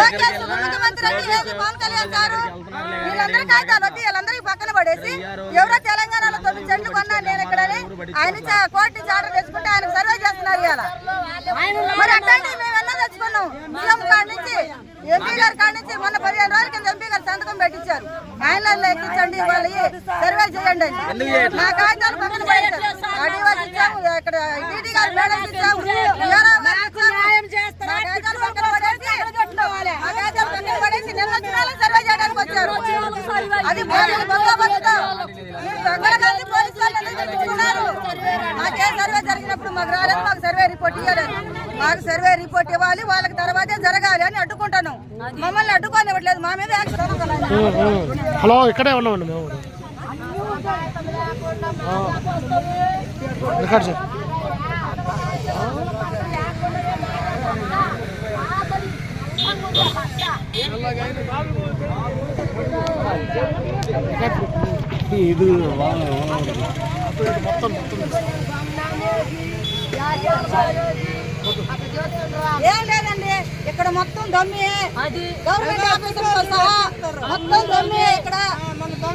ముఖ్యమంత్రి పవన్ కళ్యాణ్ గారు వీళ్ళందరూ కాగితాలు వచ్చి వీళ్ళందరికీ పక్కన పడేసి ఎవరో తెలంగాణలో 9 సెంట్లు కొన్నాను నేను ఇక్కడని ఆయన కోర్టు నుంచి ఆర్డర్ తెచ్చుకుంటే ఆయన సర్వే చేస్తున్నారు ఇవాళ. మరి అట్లాంటి మేము ఎలా తెచ్చుకున్నాం సీఎం కాడి నుంచి ఎంపీ గారి కాడి నుంచి మొన్న 15 రోజుల కింద ఎంపీ గారు సంతకం పెట్టించారు. ఆయనలో ఎక్కించండి వాళ్ళు సర్వే చేయండి అని నా కాగితాలు పక్కన పడేశారు. అడివాసి ఇచ్చాము, ఇక్కడ టీటీ గారు మేడం ఇచ్చాము, సర్వే చేయడానికి వచ్చారు. అది మాకే సర్వే జరిగినప్పుడు మాకు రాలేదు, మాకు సర్వే రిపోర్ట్ ఇవ్వలేదు. మాకు సర్వే రిపోర్ట్ ఇవ్వాలి, వాళ్ళకి తర్వాతే జరగాలి అని అడ్డుకుంటాను. మమ్మల్ని అడ్డుకొని ఇవ్వట్లేదు, మా మీద హలో ఇక్కడే ఉన్నామండి మేము రికార్డ్ సార్. ఇది మొత్తం ఏం లేదండి, ఇక్కడ మొత్తం దమ్మి, గవర్నమెంట్ ఆఫీసులతో సహా మొత్తం దమ్మి. ఇక్కడ మొత్తం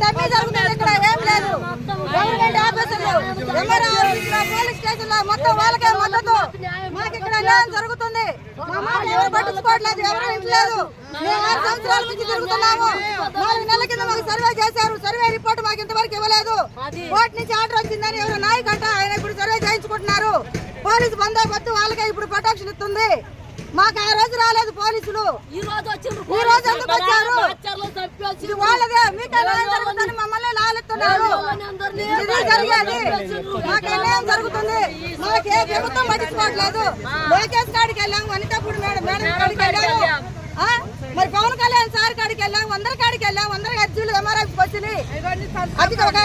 దమ్మి జరుగుతుంది. ఇక్కడ ఏం లేదు, గవర్నమెంట్ ఆఫీసులు, పోలీస్ స్టేషన్ మొత్తం వాళ్ళకే మద్దతు. మాకు ఇక్కడ అన్యాయం జరుగుతుంది, మా మాట ఎవరు పట్టించుకోవట్లేదు, ఎవరు ఇంట్లేదు. మేము 6 సంవత్సరాల నుంచి తిరుగుతున్నాము. 4 నెలల కింద మాకు సర్వే చేశారు, సర్వే రిపోర్ట్ మాకు ఇంతవరకు ఇవ్వలేదు. కోర్టు నుంచి ఆర్డర్ వచ్చిందని ఎవరు నాయకంట ఆయన ఇప్పుడు సర్వే చేయించుకుంటున్నారు. పోలీసు బందోబస్తు వాళ్ళకే ఇప్పుడు ప్రొటెక్షన్ ఇస్తుంది. మాకు ఆ రోజు రాలేదు పోలీసులు, ఈ రోజు ఎందుకు వచ్చారు? ఇది వాళ్ళదే, మీకు అన్యాయం జరుగుతుంది, మమ్మల్ని లాలెత్తున్నారు. ఇది జరిగేది మాకు అన్యాయం జరుగుతుంది, మాకు ఏ ప్రభుత్వం పట్టించుకోవట్లేదు. లోకేష్ కాడికి వెళ్ళాము, అనితప్పుడు మేడం కాడికి వెళ్ళాము, మరి పవన్ కళ్యాణ్ సార్ కాడికి వెళ్ళాము, అందరి కాడికి వెళ్ళాము, అందరికి అర్జీలు ఎంఆర్ఎఫ్ వచ్చినాయి. అది ఒక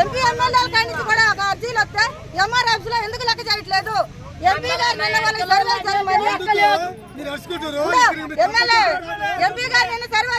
ఎంపీ ఎమ్మెల్యేల కాడి నుంచి కూడా ఒక అర్జీలు వస్తే ఎంఆర్ఎఫ్ లో ఎందుకు లెక్క చేయట్లేదు? ఎంపీ గారు సర్వే చేయమని, ఎంపీ గారు సర్వే